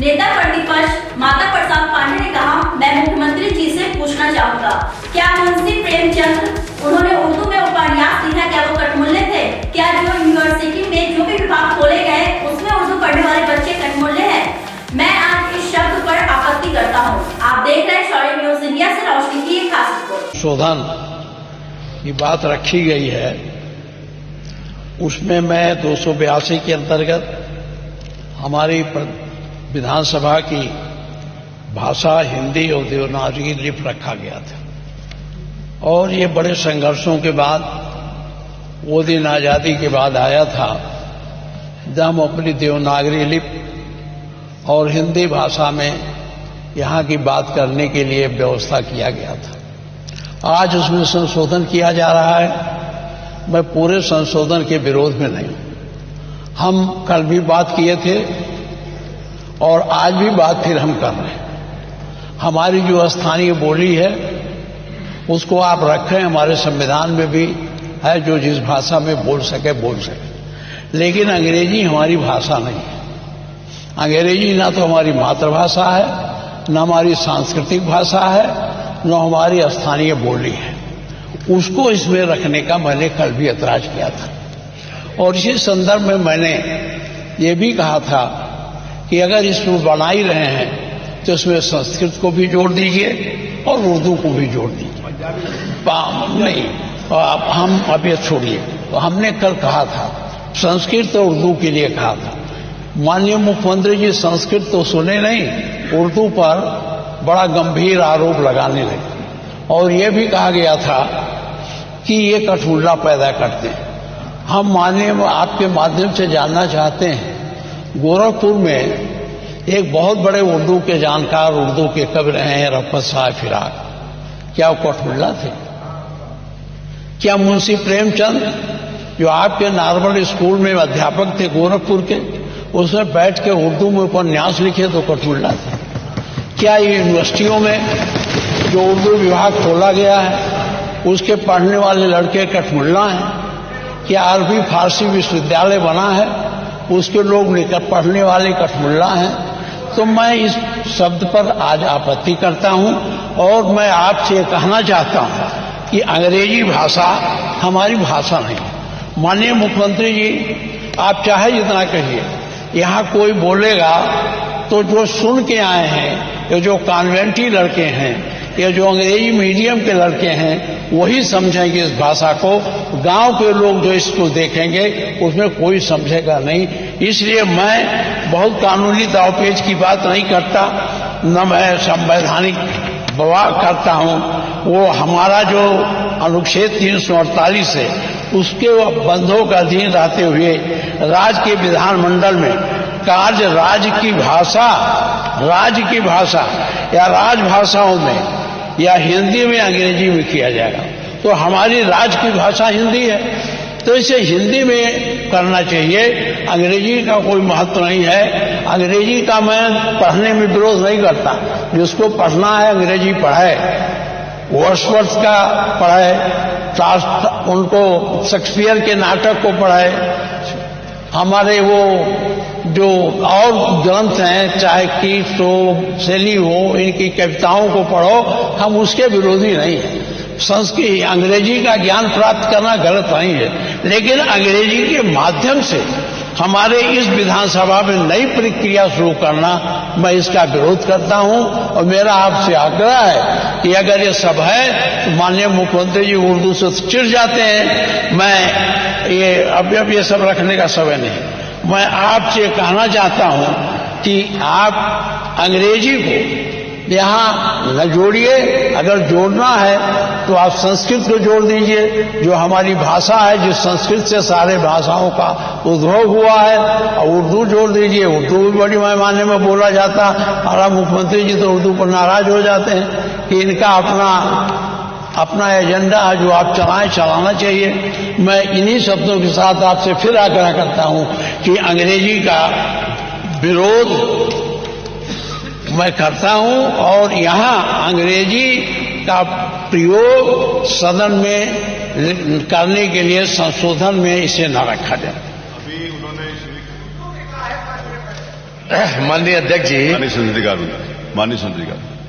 नेता प्रतिपक्ष माता प्रसाद पांडे ने कहा, मैं मुख्यमंत्री जी से पूछना चाहूंगा, क्या मुंशी प्रेमचंद उन्होंने उर्दू में उपन्यास लिखा, क्या वो कटमुल्ले थे? क्या जो यूनिवर्सिटी में जो भी विभाग खोले गए उसमें उर्दू पढ़ने वाले बच्चे कटमुल्ले हैं? मैं आज इस शब्द पर आपत्ति करता हूँ। आप देख रहे हैं शौर्य न्यूज इंडिया से रोशनी की एक खास रिपोर्ट। शोधन की बात रखी गई है, उसमें मैं 282 के अंतर्गत हमारी विधानसभा की भाषा हिंदी और देवनागरी लिपि रखा गया था और ये बड़े संघर्षों के बाद वो दिन आज़ादी के बाद आया था जब हम अपनी देवनागरी लिपि और हिंदी भाषा में यहाँ की बात करने के लिए व्यवस्था किया गया था। आज उसमें संशोधन किया जा रहा है। मैं पूरे संशोधन के विरोध में नहीं, हम कल भी बात किए थे और आज भी बात फिर हम कर रहे हैं। हमारी जो स्थानीय बोली है उसको आप रखें, हमारे संविधान में भी है जो जिस भाषा में बोल सके, लेकिन अंग्रेजी हमारी भाषा नहीं है। अंग्रेजी ना तो हमारी मातृभाषा है, न हमारी सांस्कृतिक भाषा है, न हमारी स्थानीय बोली है। उसको इसमें रखने का मैंने कल भी ऐतराज किया था और इसी संदर्भ में मैंने ये भी कहा था कि अगर इसमें बना ही रहे हैं तो इसमें संस्कृत को भी जोड़ दीजिए और उर्दू को भी जोड़ दीजिए। नहीं, हम अब ये छोड़िए। तो हमने कल कहा था संस्कृत और उर्दू के लिए कहा था। माननीय मुख्यमंत्री जी संस्कृत तो सुने नहीं, उर्दू पर बड़ा गंभीर आरोप लगाने लगे और ये भी कहा गया था कि ये कठपुतला पैदा करते हैं। हम माननीय आपके माध्यम से जानना चाहते हैं, गोरखपुर में एक बहुत बड़े उर्दू के जानकार, उर्दू के कवि रहे हैं रफ़त साहब फिराक, क्या वो कठपुतला थे? क्या मुंशी प्रेमचंद जो आपके नॉर्मल स्कूल में अध्यापक थे गोरखपुर के, उसमें बैठ के उर्दू में उपन्यास लिखे तो कठपुतला थे? क्या यूनिवर्सिटियों में जो उर्दू विभाग खोला गया है उसके पढ़ने वाले लड़के कठपुतला हैं? क्या अरबी फारसी विश्वविद्यालय बना है उसके लोग लेकर पढ़ने वाले कठमुल्ला हैं? तो मैं इस शब्द पर आज आपत्ति करता हूं और मैं आपसे कहना चाहता हूं कि अंग्रेजी भाषा हमारी भाषा नहीं। माननीय मुख्यमंत्री जी, आप चाहे जितना कहिए, यहाँ कोई बोलेगा तो जो सुन के आए हैं, ये जो कॉन्वेंटी लड़के हैं, ये जो अंग्रेजी मीडियम के लड़के हैं, वही समझेंगे इस भाषा को। गांव के लोग जो इसको देखेंगे उसमें कोई समझेगा नहीं। इसलिए मैं बहुत कानूनी दावपेच की बात नहीं करता, न मैं संवैधानिक बवाल करता हूं। वो हमारा जो अनुच्छेद 348 है उसके बंधों का अधीन रहते हुए राज्य के विधानमंडल में कार्य राज्य की भाषा या राजभाषाओं में या हिंदी में अंग्रेजी में किया जाएगा। तो हमारी राज्य की भाषा हिंदी है तो इसे हिंदी में करना चाहिए। अंग्रेजी का कोई महत्व नहीं है। अंग्रेजी का मैं पढ़ने में विरोध नहीं करता, जिसको पढ़ना है अंग्रेजी पढ़े, वर्ड्सवर्थ का पढ़े, उनको शेक्सपियर के नाटक को पढ़े, हमारे वो जो और ग्रंथ हैं चाहे कीट्स हो, शैली हो, इनकी कविताओं को पढ़ो, हम उसके विरोधी नहीं हैं। संस्कृत अंग्रेजी का ज्ञान प्राप्त करना गलत नहीं है, लेकिन अंग्रेजी के माध्यम से हमारे इस विधानसभा में नई प्रक्रिया शुरू करना, मैं इसका विरोध करता हूं। और मेरा आपसे आग्रह है कि अगर ये सब है तो माननीय मुख्यमंत्री जी उर्दू से चिढ़ जाते हैं। मैं ये अब ये सब रखने का समय नहीं। मैं आपसे कहना चाहता हूं कि आप अंग्रेजी को यहाँ न जोड़िए। अगर जोड़ना है तो आप संस्कृत को जोड़ दीजिए, जो हमारी भाषा है, जिस संस्कृत से सारे भाषाओं का उद्भव हुआ है, और उर्दू जोड़ दीजिए। उर्दू भी बड़ी पैमाने में बोला जाता। हमारा मुख्यमंत्री जी तो उर्दू पर नाराज हो जाते हैं कि इनका अपना एजेंडा है जो आप चलाना चाहिए। मैं इन्हीं शब्दों के साथ आपसे फिर आग्रह करता हूं कि अंग्रेजी का विरोध मैं करता हूं और यहाँ अंग्रेजी का प्रयोग सदन में करने के लिए संशोधन में इसे न रखा जाए। माननीय अध्यक्ष जी, माननीय संसदीय कार्य